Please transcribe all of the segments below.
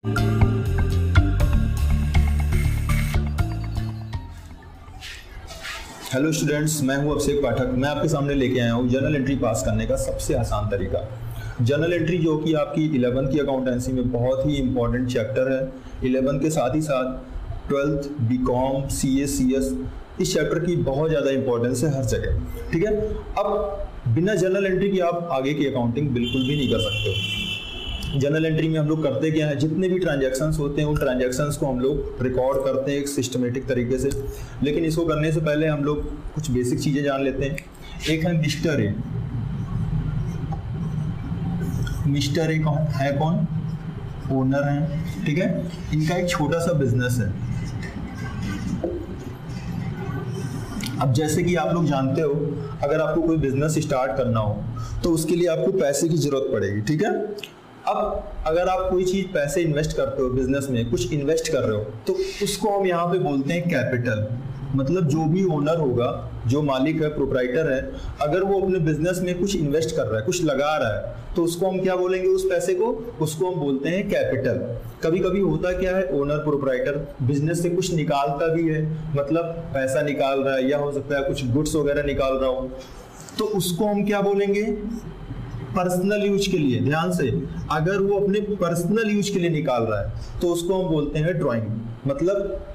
Hello students, मैं हूं अभिषेक पाठक। मैं आपके सामने लेके आया हूं जर्नल एंट्री पास करने का सबसे आसान तरीका। जर्नल एंट्री जो कि आपकी 11th की अकाउंटेंसी में बहुत ही इंपॉर्टेंट चैप्टर है। 11th के साथ ही साथ 12th बीकॉम सीए सीएस इस चैप्टर की बहुत ज़्यादा इंपॉर्टेंस है हर जगह। ठीक है, अब बिना जर्नल एंट्री की आप आगे की अकाउंटिंग बिल्कुल भी नहीं कर सकते हो। जर्नल एंट्री में हम लोग करते क्या है, जितने भी ट्रांजैक्शंस होते हैं उन ट्रांजैक्शंस को हम लोग रिकॉर्ड करते हैं एक सिस्टमेटिक तरीके से। लेकिन इसको करने से पहले हम लोग कुछ बेसिक चीज़ें जान लेते हैं। एक है मिस्टर ए। मिस्टर ए कौन है? कौन? ओनर है। ठीक है, इनका एक छोटा सा बिजनेस है। अब जैसे कि आप लोग जानते हो, अगर आपको कोई बिजनेस स्टार्ट करना हो तो उसके लिए आपको पैसे की जरूरत पड़ेगी। ठीक है, अब अगर आप कोई चीज पैसे इन्वेस्ट करते हो, बिजनेस में कुछ इन्वेस्ट कर रहे हो, तो उसको हम यहाँ पे बोलते हैं कैपिटल। मतलब जो भी ओनर होगा, जो मालिक है, प्रोप्राइटर है, अगर वो अपने बिजनेस में कुछ इन्वेस्ट कर रहा है, कुछ लगा रहा है, तो उसको हम क्या बोलेंगे? उस पैसे को, उसको हम बोलते हैं कैपिटल। कभी कभी होता क्या है, ओनर प्रोप्राइटर बिजनेस से कुछ निकालता भी है, मतलब पैसा निकाल रहा है, या हो सकता है कुछ गुड्स वगैरह निकाल रहा हो, तो उसको हम क्या बोलेंगे? पर्सनल यूज के लिए। ध्यान से, अगर वो अपने पर्सनल यूज के लिए निकाल रहा है तो उसको हम बोलते हैं ड्राइंग। मतलब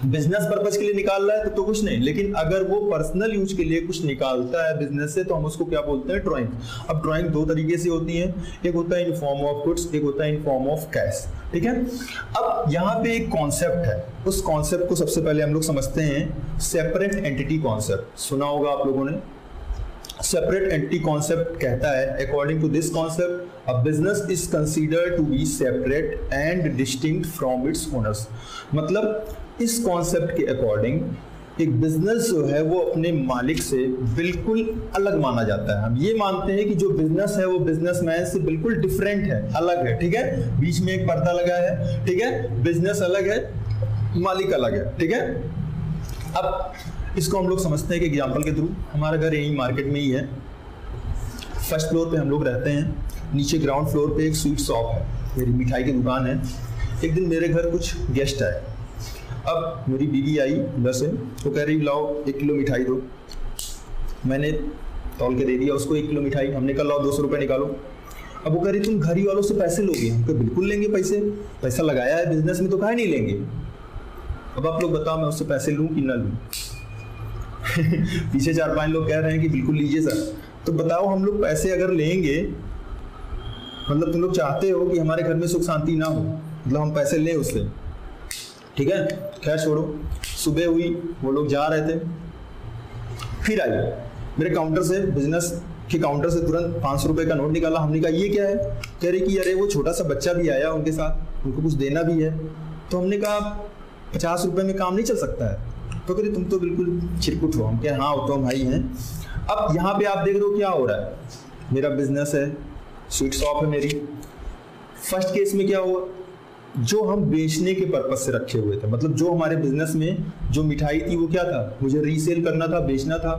बिजनेस पर्पज के लिए निकाल रहा है तो कुछ नहीं, लेकिन अगर वो पर्सनल यूज के लिए कुछ निकालता है बिजनेस से तो हम उसको क्या बोलते हैं? ड्राइंग। अब ड्राइंग दो तरीके से होती है, एक होता है इन फॉर्म ऑफ गुड्स, एक होता है इन फॉर्म ऑफ कैश। ठीक है, अब यहाँ पे एक कॉन्सेप्ट है, उस कॉन्सेप्ट को सबसे पहले हम लोग समझते हैं। सेपरेट एंटिटी कॉन्सेप्ट सुना होगा आप लोगों ने। सेपरेट एंटिटी कॉन्सेप्ट कहता है, according to this concept, a business is considered to be separate and distinct from its owners. मतलब इस कॉन्सेप्ट के अकॉर्डिंग एक बिजनेस जो है वो अपने मालिक से बिल्कुल अलग माना जाता है। हम ये मानते हैं कि जो बिजनेस है वो बिजनेसमैन से बिल्कुल डिफरेंट है, अलग है। ठीक है, बीच में एक पर्दा लगा है। ठीक है, बिजनेस अलग है, मालिक अलग है। ठीक है, अब इसको हम लोग समझते हैं कि एग्जाम्पल के थ्रू। हमारा घर यही मार्केट में ही है। फर्स्ट फ्लोर पे हम लोग रहते हैं, नीचे ग्राउंड फ्लोर पे एक स्वीट शॉप है, मेरी मिठाई की दुकान है। एक दिन मेरे घर कुछ गेस्ट आए। अब मेरी बीवी आई उधर से, वो कह रही लाओ 1 किलो मिठाई दो। मैंने तौल के दे दिया उसको 1 किलो मिठाई। हमने कहा लाओ 200 रुपये निकालो। अब वो कह रही तुम घर ही वालों से पैसे लोगे? हम कहा बिल्कुल लेंगे पैसे, पैसा लगाया है बिजनेस में तो काहे नहीं लेंगे। अब आप लोग बताओ मैं उससे पैसे लूँ कि ना लूँ? पीछे 4-5 लोग कह रहे हैं कि बिल्कुल लीजिए सर। तो बताओ हम लोग पैसे अगर लेंगे, मतलब तुम लोग चाहते हो कि हमारे घर में सुख शांति ना हो, मतलब हम पैसे लें उससे। ठीक है, खैर छोड़ो। सुबह हुई, वो लोग जा रहे थे, फिर आई मेरे काउंटर से, बिजनेस के काउंटर से तुरंत 500 रुपए का नोट निकाला। हमने कहा ये क्या है? कह रही कि अरे वो छोटा सा बच्चा भी आया उनके साथ, उनको कुछ देना भी है। तो हमने कहा 50 रुपए में काम नहीं चल सकता है? तो कह रही तुम तो बिल्कुल चिरकुट हो। हम क्या? हाँ तो हम भाई हैं। अब यहाँ पे आप देख रहे हो क्या हो रहा है, मेरा बिजनेस है, स्वीट शॉप है मेरी। फर्स्ट केस में क्या हुआ, जो हम बेचने के पर्पज से रखे हुए थे, मतलब जो हमारे बिजनेस में जो मिठाई थी वो क्या था, मुझे रीसेल करना था, बेचना था,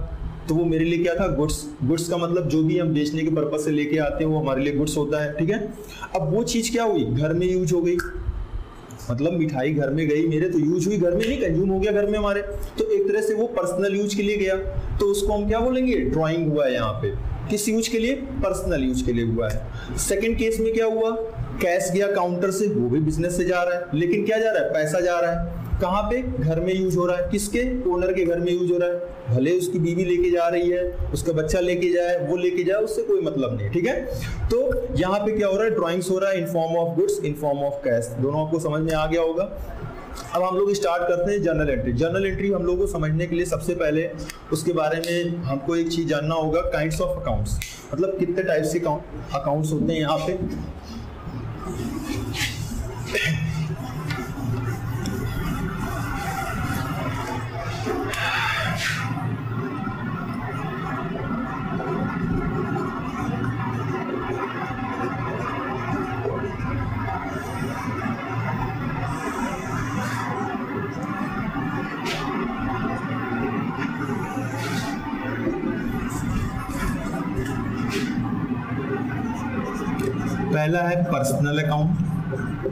तो वो मेरे लिए क्या था? गुड्स। गुड्स का मतलब जो भी हम बेचने के पर्पज से लेके आते हैं वो हमारे लिए गुड्स होता है। ठीक है, अब वो चीज क्या हुई, घर में यूज हो गई। मतलब मिठाई घर में गई मेरे, तो यूज हुई घर में, नहीं कंज्यूम हो गया घर में हमारे, तो एक तरह से वो पर्सनल यूज के लिए गया, तो उसको हम क्या बोलेंगे? ड्राइंग हुआ है यहाँ पे। किस यूज के लिए? पर्सनल यूज के लिए हुआ है। सेकंड केस में क्या हुआ, कैश गया काउंटर से, वो भी बिजनेस से जा रहा है, लेकिन क्या जा रहा है? पैसा जा रहा है। कहाँ पे? घर में यूज हो रहा है। किसके? ओनर के घर में यूज हो रहा है। भले उसकी बीवी लेके जा रही है, उसका बच्चा लेके जाए, वो लेके जाए, उससे कोई मतलब नहीं। ठीक है, तो यहाँ पे क्या हो रहा है? ड्राइंग्स हो रहा है in form of goods, in form of cash. दोनों आपको समझ में आ गया होगा। अब हम लोग स्टार्ट करते हैं जर्नल एंट्री। जर्नल एंट्री हम लोगों को समझने के लिए सबसे पहले उसके बारे में हमको एक चीज जानना होगा, काइंड्स ऑफ अकाउंट्स, मतलब कितने टाइप से अकाउंट्स होते हैं यहाँ पे। पहला है पर्सनल अकाउंट,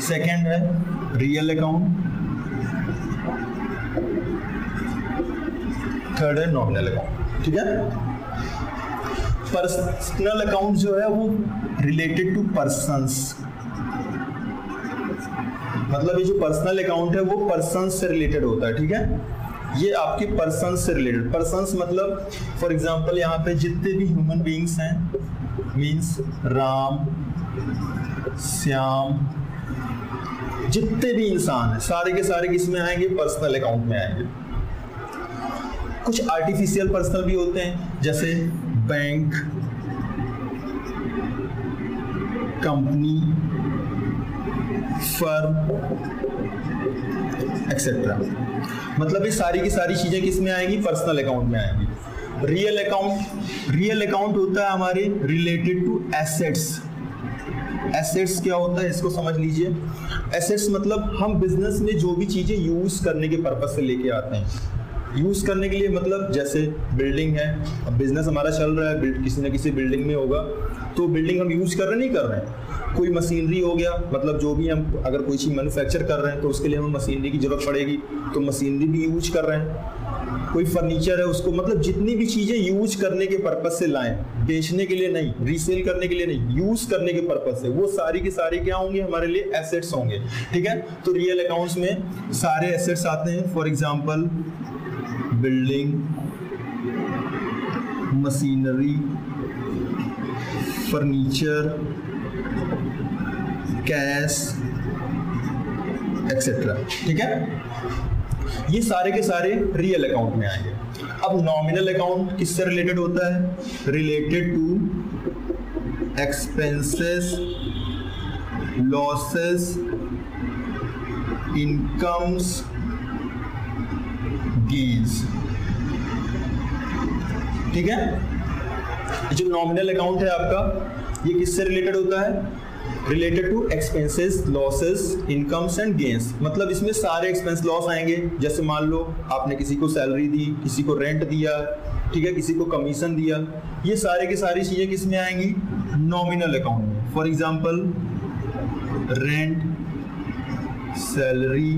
सेकेंड है रियल अकाउंट, थर्ड है नॉमिनल अकाउंट। ठीक है, पर्सनल अकाउंट जो है वो रिलेटेड टू पर्सन्स, मतलब ये जो पर्सनल अकाउंट है वो पर्सन्स से रिलेटेड होता है। ठीक है, ये आपके पर्सन्स से रिलेटेड, पर्सन्स मतलब फॉर एग्जांपल यहाँ पे जितने भी ह्यूमन बीइंग्स हैं, मींस राम, श्याम, जितने भी इंसान हैं सारे के सारे किसमें आएंगे? पर्सनल अकाउंट में आएंगे। कुछ आर्टिफिशियल पर्सनल भी होते हैं, जैसे बैंक, कंपनी, फर्म एक्सेट्रा, मतलब ये सारी की सारी चीजें किसमें आएंगी? पर्सनल अकाउंट में आएंगी। रियल अकाउंट होता है हमारे रिलेटेड टू एसेट्स। एसेट्स क्या होता है इसको समझ लीजिए। एसेट्स मतलब हम बिजनेस में जो भी चीजें यूज करने के पर्पज से लेके आते हैं। यूज करने के लिए मतलब जैसे बिल्डिंग है, अब बिजनेस हमारा चल रहा है, किसी न किसी बिल्डिंग में होगा, तो बिल्डिंग हम यूज कर रहे नहीं कर रहे हैं। कोई मशीनरी हो गया, मतलब जो भी हम अगर कोई चीज मैन्युफैक्चर कर रहे हैं तो उसके लिए हमें मशीनरी की जरूरत पड़ेगी, तो मशीनरी भी यूज कर रहे हैं। कोई फर्नीचर है, उसको मतलब जितनी भी चीजें यूज करने के पर्पज से लाएं, बेचने के लिए नहीं, रीसेल करने के लिए नहीं, यूज करने के पर्पज से, वो सारी की सारी क्या होंगे? हमारे लिए एसेट्स होंगे। ठीक है, तो रियल अकाउंट्स में सारे एसेट्स आते हैं। For example building, machinery, furniture, cash etcetera. ठीक है, ये सारे के सारे रियल अकाउंट में आएंगे। अब नॉमिनल अकाउंट किससे रिलेटेड होता है? Related to expenses, losses, incomes, gains. ठीक है, जो नॉमिनल अकाउंट है आपका, ये किससे रिलेटेड होता है? Related to expenses, losses, incomes and gains, मतलब इसमें सारे एक्सपेंस लॉस आएंगे। जैसे मान लो आपने किसी को सैलरी दी, किसी को रेंट दिया, ठीक है, किसी को कमीशन दिया, ये सारे की सारी चीजें किस में आएंगी? नॉमिनल अकाउंट में। For example rent, salary,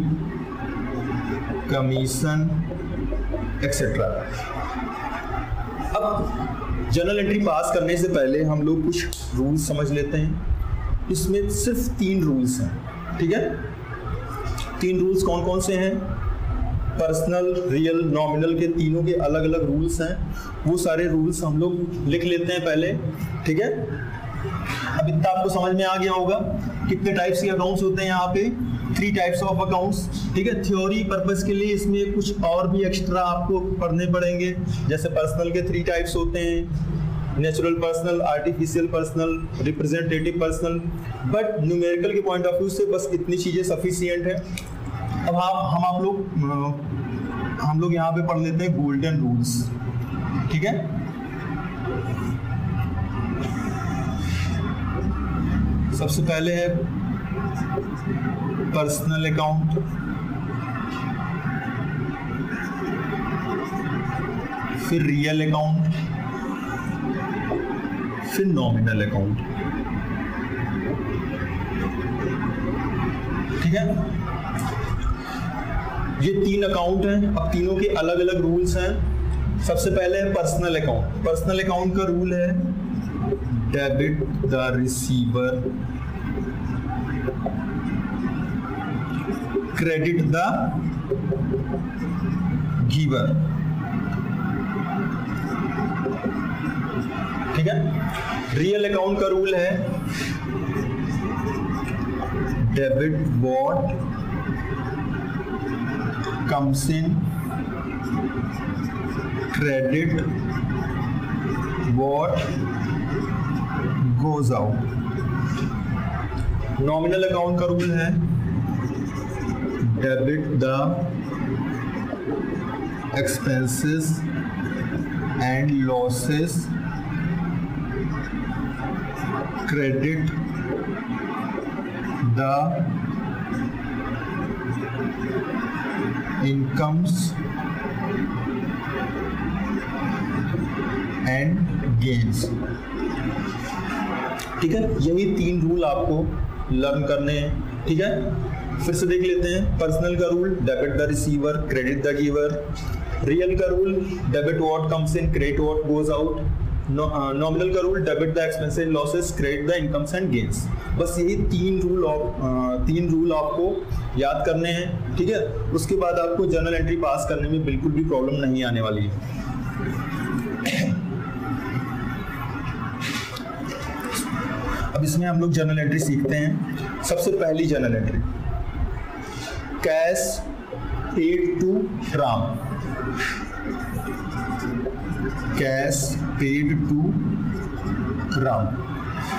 commission etcetera. अब जर्नल एंट्री पास करने से पहले हम लोग कुछ रूल्स समझ लेते हैं। इसमें सिर्फ 3 रूल्स हैं। ठीक है, 3 रूल्स कौन कौन से हैं? पर्सनल, रियल, नॉमिनल के तीनों के अलग अलग रूल्स हैं। वो सारे रूल्स हम लोग लिख लेते हैं पहले। ठीक है, अब इतना आपको समझ में आ गया होगा कितने टाइप्स के अकाउंट्स होते हैं यहाँ पे? 3 टाइप्स ऑफ अकाउंट्स। ठीक है, थ्योरी पर्पस के लिए इसमें कुछ और भी एक्स्ट्रा आपको पढ़ने पड़ेंगे। जैसे पर्सनल के 3 टाइप्स होते हैं, natural personal, artificial personal, representative personal, but numerical के पॉइंट ऑफ व्यू से बस इतनी चीजें सफिशिएंट है। अब हम लोग यहाँ पे पढ़ लेते हैं गोल्डन रूल्स। ठीक है, सबसे पहले है पर्सनल अकाउंट, फिर रियल अकाउंट, फिर नॉमिनल अकाउंट। ठीक है, ये 3 अकाउंट हैं। अब तीनों के अलग अलग रूल्स हैं। सबसे पहले है पर्सनल अकाउंट। पर्सनल अकाउंट का रूल है debit the receiver, credit the giver. ठीक है, रियल अकाउंट का रूल है debit what comes in, credit what goes out. Nominal account का रूल है debit the expenses and losses, credit the incomes and gains. ठीक है, यही 3 रूल आपको लर्न करने हैं। ठीक है, फिर से देख लेते हैं। पर्सनल का rule, debit the receiver, credit the giver. Real का rule, debit what comes in, credit what goes out. Nominal का rule, debit the expenses and losses, credit the incomes and gains. बस यही 3 रूल आपको याद करने हैं। ठीक है, उसके बाद आपको जर्नल एंट्री पास करने में बिल्कुल भी प्रॉब्लम नहीं आने वाली है। अब इसमें हम लोग जर्नल एंट्री सीखते हैं। सबसे पहली journal entry, cash paid to Ram. Cash paid to Ram,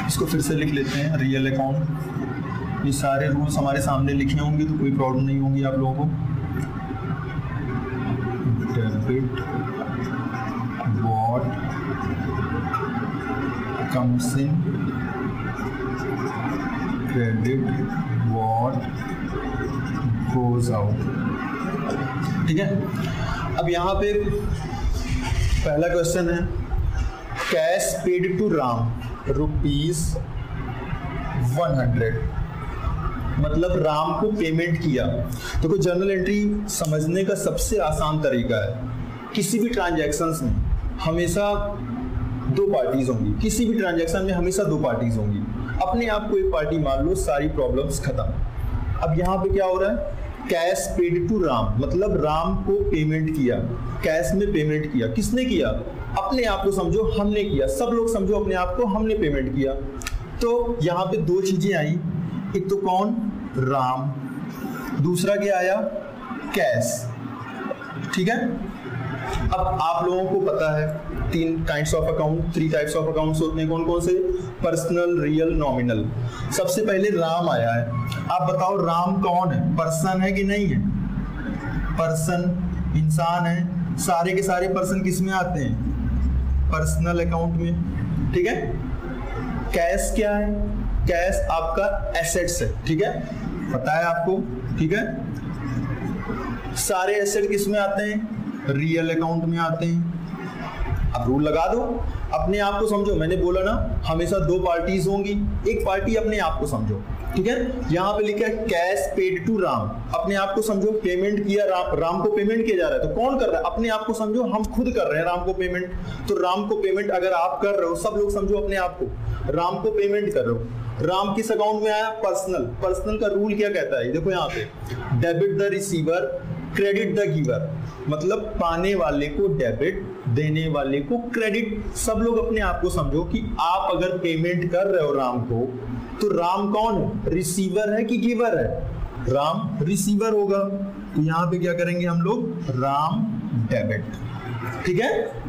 इसको फिर से लिख लेते हैं। रियल अकाउंट, ये सारे रूल्स हमारे सामने लिखे होंगे तो कोई प्रॉब्लम नहीं होगी आप लोगों को। Debit what comes in, credit what goes out. ठीक है, अब यहाँ पे पहला क्वेश्चन है, कैश पेड टू राम ₹100, मतलब राम को पेमेंट किया। तो कोई जर्नल एंट्री समझने का सबसे आसान तरीका है, किसी भी ट्रांजैक्शंस में हमेशा 2 पार्टीज होंगी। किसी भी ट्रांजैक्शन में हमेशा 2 पार्टीज होंगी। अपने आप को एक पार्टी मान लो, सारी प्रॉब्लम्स खत्म। अब यहाँ पे क्या हो रहा है, कैश पेड टू राम, मतलब राम को पेमेंट किया, कैश में पेमेंट किया। किसने किया? अपने आप को समझो हमने किया। सब लोग समझो अपने आप को हमने पेमेंट किया। तो यहाँ पे 2 चीजें आई, एक तो कौन? राम। दूसरा क्या आया? कैश। ठीक है, अब आप लोगों को पता है 3 टाइप्स ऑफ अकाउंट्स होते हैं। कौन कौन से? Personal, real, nominal. सबसे पहले राम आया है। आप बताओ राम कौन है? पर्सन है कि नहीं है? पर्सन, इंसान है। सारे के सारे पर्सन किस में आते हैं? पर्सनल अकाउंट में। ठीक है, कैश क्या है? कैश आपका एसेट्स है। ठीक है, पता है आपको। ठीक है, सारे एसेट किस में आते हैं? रियल अकाउंट में आते हैं। अब रूल लगा दो, अपने आप को समझो। मैंने बोला ना हमेशा 2 पार्टीज होंगी, एक पार्टी अपने आप को समझो। ठीक है, यहाँ पे लिखा है कैश पेड टू राम, अपने आप को समझो। पेमेंट किया राम को पेमेंट किया जा रहा है, तो कौन कर रहा है? अपने आप को समझो, हम खुद कर रहे हैं राम को पेमेंट। तो राम को पेमेंट अगर आप कर रहे हो, सब लोग समझो अपने आप को राम को पेमेंट कर रहे हो। राम किस अकाउंट में आया? पर्सनल। पर्सनल का रूल क्या कहता है? देखो यहाँ पे, debit the receiver, credit the giver, मतलब पाने वाले को डेबिट, देने वाले को क्रेडिट। सब लोग अपने आप को समझो कि आप अगर पेमेंट कर रहे हो राम को, तो राम कौन है? रिसीवर है कि गिवर है? राम रिसीवर होगा। तो यहां पे क्या करेंगे हम लोग? राम डेबिट। ठीक है,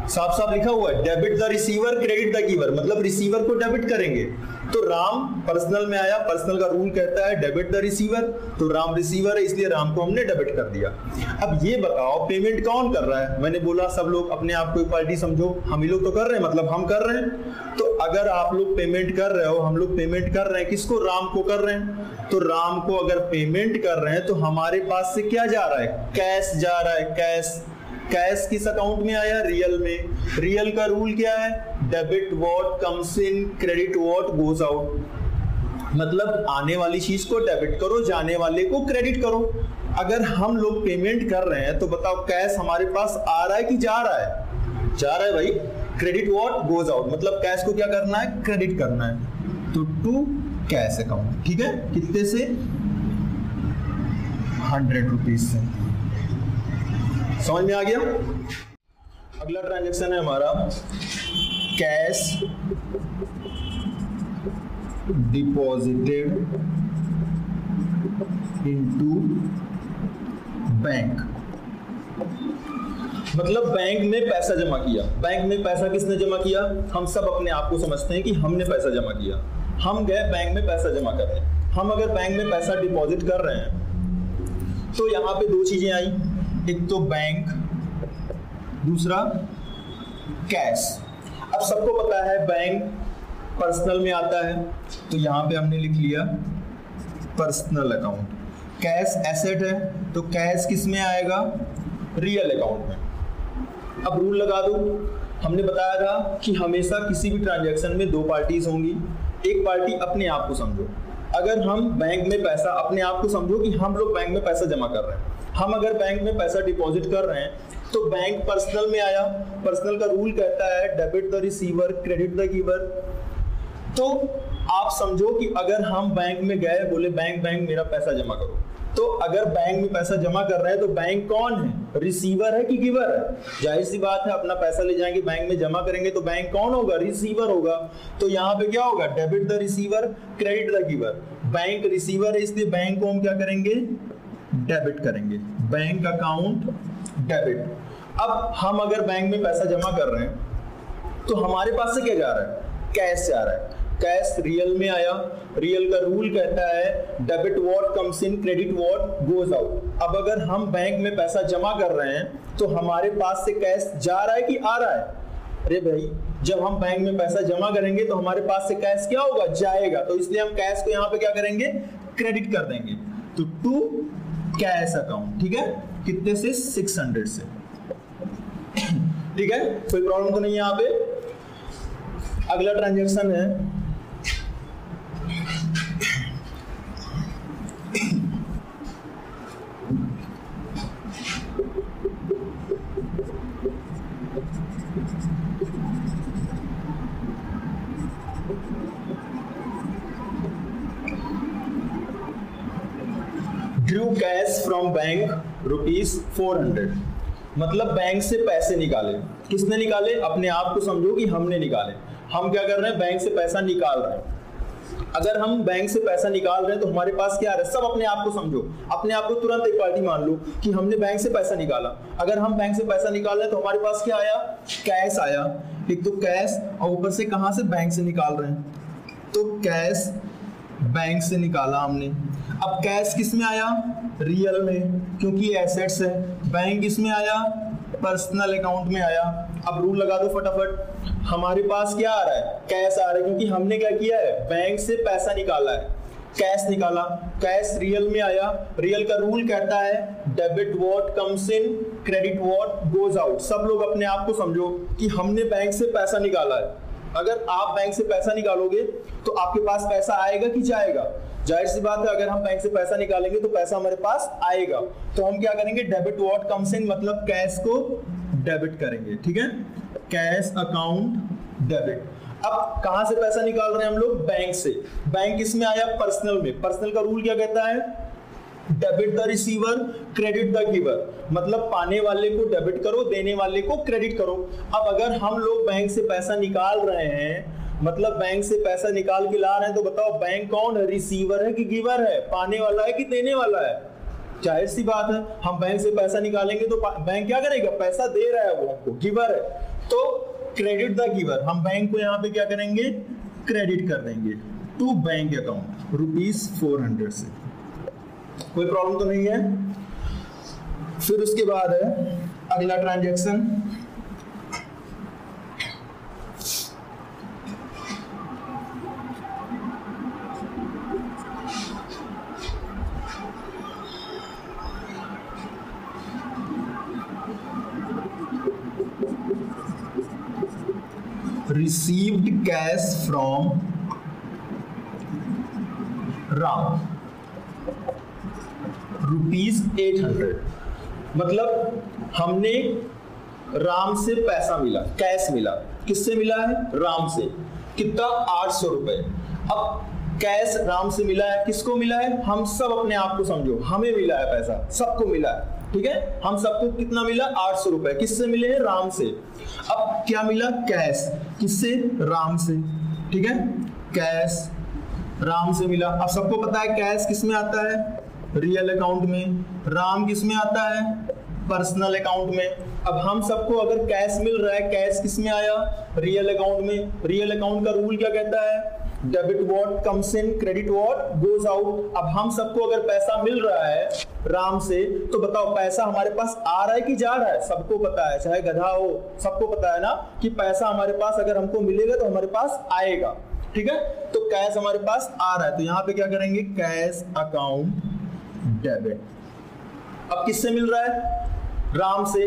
साफ साफ लिखा हुआ है, debit the receiver, credit the giver, मतलब रिसीवर को डेबिट करेंगे। तो राम पर्सनल में आया, पर्सनल का रूल कहता है डेबिट द रिसीवर, तो राम रिसीवर है, इसलिए राम को हमने डेबिट कर दिया। अब ये बताओ पेमेंट कौन कर रहा है? मैंने बोला सब लोग अपने आप को एक पार्टी समझो, हम ही लोग तो कर रहे हैं, मतलब हम कर रहे हैं। तो अगर आप लोग पेमेंट कर रहे हो, हम लोग पेमेंट कर रहे हैं, किसको? राम को कर रहे हैं। तो राम को अगर पेमेंट कर रहे हैं तो हमारे पास से क्या जा रहा है? कैश जा रहा है। कैश, कैश किस अकाउंट में आया? रियल में। रियल का रूल क्या है? Debit what comes in, credit what goes out, मतलब आने वाली चीज को डेबिट करो, जाने वाले को क्रेडिट करो। अगर हम लोग पेमेंट कर रहे हैं तो बताओ कैश हमारे पास आ रहा है कि जा रहा है? जा रहा है भाई। क्रेडिट व्हाट गोज आउट, मतलब कैश को क्या करना है? क्रेडिट करना है। तो टू कैश अकाउंट। ठीक है, कितने से? 100 रुपीज से। समझ में आ गया? अगला ट्रांजैक्शन है हमारा कैश डिपॉजिटेड इनटू बैंक, मतलब बैंक में पैसा जमा किया। बैंक में पैसा किसने जमा किया? हम सब अपने आप को समझते हैं कि हमने पैसा जमा किया। हम गए बैंक में पैसा जमा करने। हम अगर बैंक में पैसा डिपॉजिट कर रहे हैं तो यहां पे 2 चीजें आई, एक तो बैंक, दूसरा कैश। अब सबको पता है बैंक पर्सनल में आता है, तो यहां पे हमने लिख लिया पर्सनल अकाउंट। कैश एसेट है, तो कैश किस में आएगा? रियल अकाउंट में। अब रूल लगा दो, हमने बताया था कि हमेशा किसी भी ट्रांजैक्शन में दो पार्टीज होंगी। एक पार्टी अपने आप को समझो, अगर हम बैंक में पैसा, अपने आप को समझो कि हम लोग बैंक में पैसा जमा कर रहे हैं, हम अगर बैंक में पैसा डिपॉजिट कर रहे हैं तो बैंक पर्सनल में आया, पर्सनल का रूल कहता है debit the receiver credit the giver. तो आप समझो कि अगर हम बैंक में गए, बोले बैंक मेरा पैसा जमा करो, तो अगर बैंक में पैसा जमा कर रहे हैं तो बैंक कौन है, रिसीवर है कि गिवर है? जाहिर सी बात है, अपना पैसा ले जाएंगे बैंक में जमा करेंगे तो बैंक कौन होगा, रिसीवर होगा। तो यहाँ पे क्या होगा, debit the receiver credit the giver. Bank receiver है इसलिए बैंक को हम क्या करेंगे, डेबिट करेंगे, बैंक अकाउंट डेबिट। अब हम अगर बैंक में पैसा जमा कर रहे हैं तो हमारे पास से क्या जा रहा है, कैश जा रहा है। कैश रियल में आया, रियल का रूल कहता है debit what comes in credit what goes out. अब अगर हम बैंक में पैसा जमा कर रहे हैं तो हमारे पास से कैश जा रहा है कि आ रहा है? अरे भाई, जब हम बैंक में पैसा जमा करेंगे तो हमारे पास से कैश क्या होगा, जाएगा। तो इसलिए हम कैश को यहाँ पे क्या करेंगे, क्रेडिट कर देंगे। तो टू कैश अकाउंट, ठीक है, कितने से, 600 से, ठीक है, कोई प्रॉब्लम तो नहीं है यहाँ पे। अगला ट्रांजैक्शन है ड्रू कैश फ्रॉम बैंक ₹400। मतलब बैंक से पैसे निकाले। किसने निकाले, अपने आप को समझो कि हमने निकाले। हम क्या कर रहे हैं, बैंक से पैसा निकाल रहे हैं। अगर हम बैंक से पैसा निकाल रहे हैं तो हमारे पास क्या आ रहा है, सब अपने आप को समझो, अपने आप को तुरंत एक पार्टी मान लो कि हमने बैंक से पैसा निकाला। अगर हम बैंक से पैसा निकाल रहे हैं तो हमारे पास क्या आया, कैश आया। एक तो कैश, और ऊपर से कहां से, बैंक से निकाल रहे हैं, तो कैश बैंक से निकाला हमने। अब कैश किस में आया, रियल में, क्योंकि एसेट्स है। बैंक किस में आया, पर्सनल अकाउंट में आया। अब रूल लगा दो फटाफट, हमारे पास क्या आ रहा है, कैश आ रहा है, क्योंकि हमने क्या किया है, बैंक से पैसा निकाला है, कैश निकाला। कैश रियल में आया, रियल का रूल कहता है debit what comes in credit what goes out. सब लोग अपने आप को समझो कि हमने बैंक से पैसा निकाला है। अगर आप बैंक से पैसा निकालोगे तो आपके पास पैसा आएगा कि जाएगा? जाहिर सी बात है, अगर हम बैंक से पैसा निकालेंगे तो पैसा हमारे पास आएगा। तो हम क्या करेंगे, डेबिट व्हाट कम्स इन, मतलब कैश को डेबिट करेंगे, ठीक है, कैश अकाउंट डेबिट। अब कहां से पैसा निकाल रहे हैं हम लोग, बैंक से। बैंक किसमें आया, पर्सनल में। पर्सनल का रूल क्या कहता है, debit the receiver credit the giver. मतलब पाने वाले को डेबिट करो, देने वाले को क्रेडिट करो। अब अगर हम लोग बैंक से पैसा निकाल रहे हैं, मतलब बैंक से पैसा निकाल के ला रहे हैं, तो बताओ बैंक कौन है, रिसीवर है कि गिवर है, पाने वाला है कि देने वाला है? जाहिर सी बात है, हम बैंक से पैसा निकालेंगे तो बैंक क्या करेगा, पैसा दे रहा है, वो हमको गिवर है। तो क्रेडिट द गिवर, हम बैंक को यहाँ पे क्या करेंगे, क्रेडिट कर देंगे टू बैंक अकाउंट ₹400 से। कोई प्रॉब्लम तो नहीं है। फिर उसके बाद है अगला transaction, received cash from Ram ₹800। मतलब हमने राम से पैसा मिला, कैश मिला। किससे मिला है, राम से। कितना, 800 रुपए। अब कैश राम से मिला है, किसको मिला है, हम सब अपने आप को समझो, हमें मिला है पैसा, सबको मिला है, ठीक है। हम सबको कितना मिला, 800 रुपए। किससे मिले हैं, राम से। अब क्या मिला, कैश, किससे, राम से, ठीक है, कैश राम से मिला। अब सबको पता है कैश किस में आता है, रियल अकाउंट में। राम किस में आता है, पर्सनल अकाउंट में। अब हम सबको अगर कैश मिल रहा है, कैश किस में आया, रियल अकाउंट में। रियल अकाउंट का रूल क्या कहता है, debit what comes in credit what goes out. अब हम सबको अगर पैसा मिल रहा है राम से, तो बताओ पैसा हमारे पास आ रहा है कि जा रहा है? सबको पता है, चाहे गधा हो, सबको पता है ना कि पैसा हमारे पास अगर हमको मिलेगा तो हमारे पास आएगा, ठीक है। तो कैश हमारे पास आ रहा है, तो यहां पे क्या करेंगे, कैश अकाउंट डेबिट। अब किससे मिल रहा है, राम से,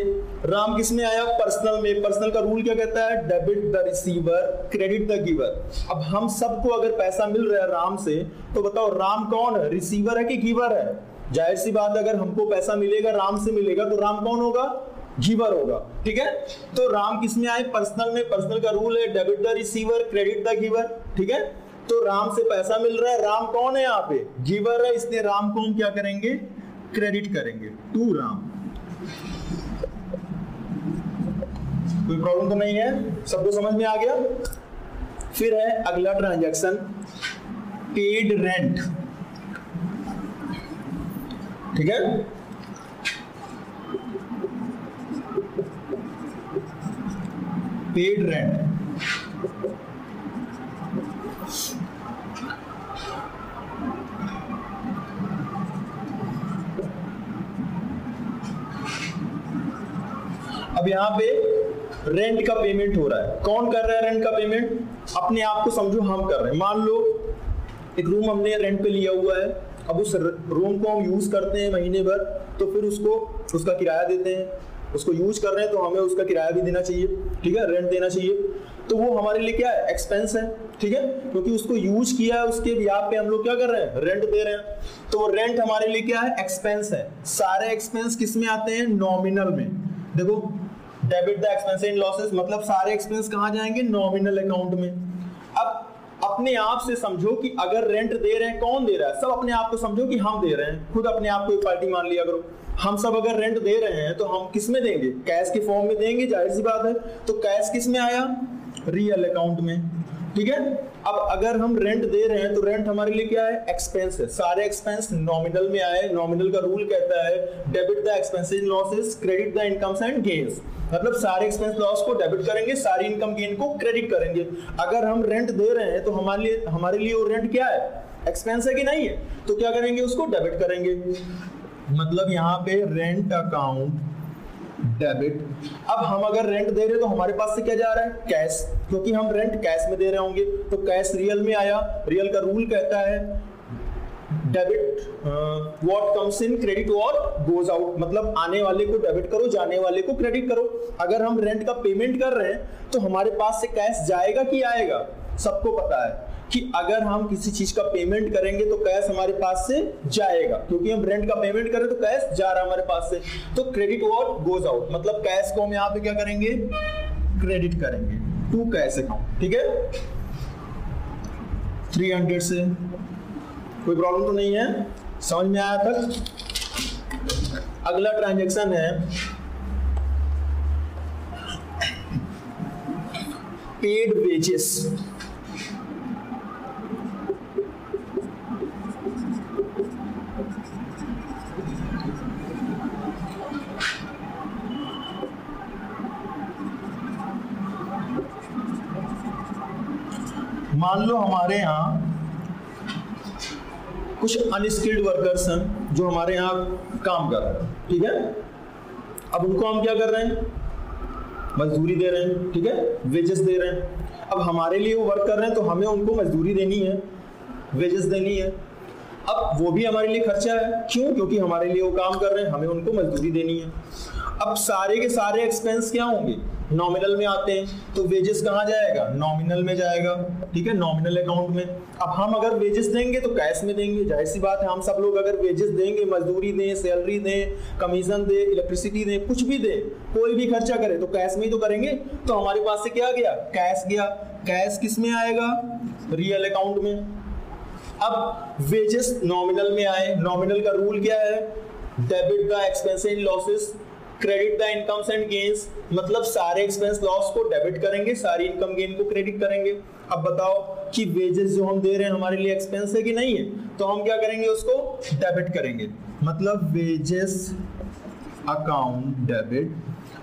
राम किस में आया? पर्सनल में। पर्सनल का रूल क्या कहता है? Debit the receiver, credit the giver. अब हम सबको अगर पैसा मिल रहा है राम से, तो बताओ राम कौन है? रिसीवर है कि गिवर है? जाहिर सी बात, अगर हमको पैसा मिलेगा राम से मिलेगा तो राम कौन होगा? गिवर होगा। ठीक है, तो राम किस में आए? पर्सनल में। पर्सनल का रूल है debit the receiver, credit the giver. ठीक है, तो राम से पैसा मिल रहा है, राम कौन है? यहाँ पे गिवर है, इसलिए राम को हम क्या करेंगे? क्रेडिट करेंगे टू राम। कोई प्रॉब्लम तो नहीं है? सबको समझ में आ गया? फिर है अगला ट्रांजैक्शन, पेड रेंट। ठीक है, पेड रेंट। अब यहां पे रेंट का पेमेंट हो रहा है। कौन कर रहा है रेंट का पेमेंट? अपने आप को समझो हम कर रहे हैं। मान लो एक रूम हमने रेंट पे लिया हुआ है, अब उस रूम को हम यूज करते हैं महीने भर, तो फिर उसको उसका किराया देते हैं। उसको यूज कर रहे हैं तो हमें उसका किराया भी देना चाहिए। ठीक है, रेंट देना चाहिए। तो वो हमारे लिए क्या है? एक्सपेंस है। ठीक है, क्योंकि उसको यूज किया है, उसके ब्याज पे हम लोग क्या कर रहे हैं? रेंट दे रहे हैं। तो रेंट हमारे लिए क्या है? एक्सपेंस है। सारे एक्सपेंस किस में आते हैं? नॉमिनल में। देखो, debit the expense in losses, मतलब सारे एक्सपेंस कहां जाएंगे? नॉमिनल अकाउंट में। अब अपने आप से समझो कि अगर रेंट दे रहे हैं, कौन दे रहा है? सब अपने आप को समझो कि हम दे रहे हैं। खुद अपने आप को एक पार्टी मान लिया करो। हम सब अगर रेंट दे रहे हैं तो हम किस में देंगे? कैश के फॉर्म में देंगे, जाहिर सी बात है। तो कैश किस में आया? रियल अकाउंट में। ठीक है, अब अगर हम रेंट दे रहे हैं तो रेंट हमारे लिए क्या है? एक्सपेंस है। सारे एक्सपेंस नॉमिनल में आए। नॉमिनल का रूल कहता है debit the expenses losses, credit the incomes and gains. मतलब सारे एक्सपेंस लॉस को डेबिट करेंगे, सारी इनकम गेन को क्रेडिट करेंगे। अगर हम रेंट दे रहे हैं तो हमारे लिए वो रेंट क्या है? एक्सपेंस है कि नहीं है? तो क्या करेंगे? उसको डेबिट करेंगे। मतलब यहाँ पे रेंट अकाउंट डेबिट। अब हम अगर रेंट दे रहे हैं तो हमारे पास से क्या जा रहा है? कैश, क्योंकि हम रेंट कैश में दे रहे होंगे। तो कैश रियल में आया। रियल का रूल कहता है debit what comes in, credit what goes out. मतलब आने वाले को डेबिट करो, जाने वाले को क्रेडिट करो। अगर हम रेंट का पेमेंट कर रहे हैं तो हमारे पास से कैश जाएगा कि आएगा? सबको पता है कि अगर हम किसी चीज का पेमेंट करेंगे तो कैश हमारे पास से जाएगा, क्योंकि हम रेंट का पेमेंट करें तो कैश जा रहा है हमारे पास से। तो क्रेडिट व्हाट गोज आउट, मतलब कैश को हम यहाँ पे क्या करेंगे? क्रेडिट करेंगे टू कैश अकाउंट। ठीक है, 300 से। कोई प्रॉब्लम तो नहीं है? समझ में आया तक? अगला ट्रांजैक्शन है पेड वेजेस। मान लो हमारे यहाँ कुछ अनस्किल्ड वर्कर्स हैं जो हमारे यहाँ काम कर रहे हैं। ठीक है, अब उनको हम क्या कर रहे हैं? मजदूरी दे रहे हैं। ठीक है, वेजेस दे रहे हैं। अब हमारे लिए वो वर्क कर रहे हैं तो हमें उनको मजदूरी देनी है, वेजेस देनी है। अब वो भी हमारे लिए खर्चा है। क्यों? क्योंकि हमारे लिए वो काम कर रहे हैं, हमें उनको मजदूरी देनी है। अब सारे के सारे एक्सपेंस क्या होंगे? नॉमिनल में आते हैं। तो वेजेस कहाँ जाएगा? नॉमिनल में जाएगा। ठीक है, नॉमिनल अकाउंट में। अब हम अगर वेजेस देंगे तो कैश में देंगे। जाहिर सी बात है, हम सब लोग अगर वेजेस देंगे, मजदूरी दें, सैलरी दें, कमीशन दें, इलेक्ट्रिसिटी दें, कुछ भी दें, कोई भी खर्चा करें तो कैश में ही तो करेंगे। तो हमारे पास से क्या गया? कैश गया। कैश किस में आएगा? रियल अकाउंट में। अब वेजेस नॉमिनल में आए। नॉमिनल का रूल क्या है? Debit the expense and losses, credit the incomes and gains. मतलब सारे एक्सपेंस लॉस को डेबिट करेंगे, सारी इनकम गेन को क्रेडिट करेंगे। अब बताओ कि वेजेस जो हम दे रहे हैं हमारे लिए एक्सपेंस है कि नहीं है? तो हम क्या करेंगे? उसको डेबिट करेंगे। मतलब वेजेस अकाउंट डेबिट।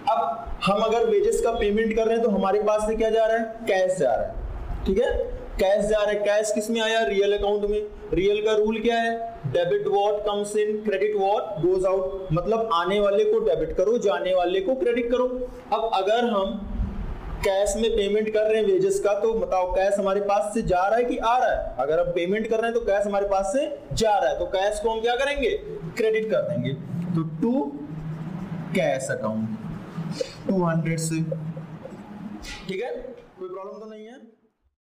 अब हम अगर वेजेस का पेमेंट कर रहे हैं तो हमारे पास से क्या जा रहा है? कैश जा रहा है। ठीक है, कैश जा रहा है। कैश किस में आया? रियल अकाउंट में। रियल का रूल क्या है? Debit what comes in, credit what goes out. मतलब आने वाले को डेबिट करो, जाने वाले को क्रेडिट करो। अब अगर हम कैश में पेमेंट कर रहे हैं वेजेस का, तो बताओ कैश हमारे पास से जा रहा है कि आ रहा है? अगर हम पेमेंट कर रहे हैं तो कैश हमारे पास से जा रहा है, तो कैश को हम क्या करेंगे? क्रेडिट कर देंगे। तो टू कैश अकाउंट 200 से। ठीक है, कोई प्रॉब्लम तो नहीं है।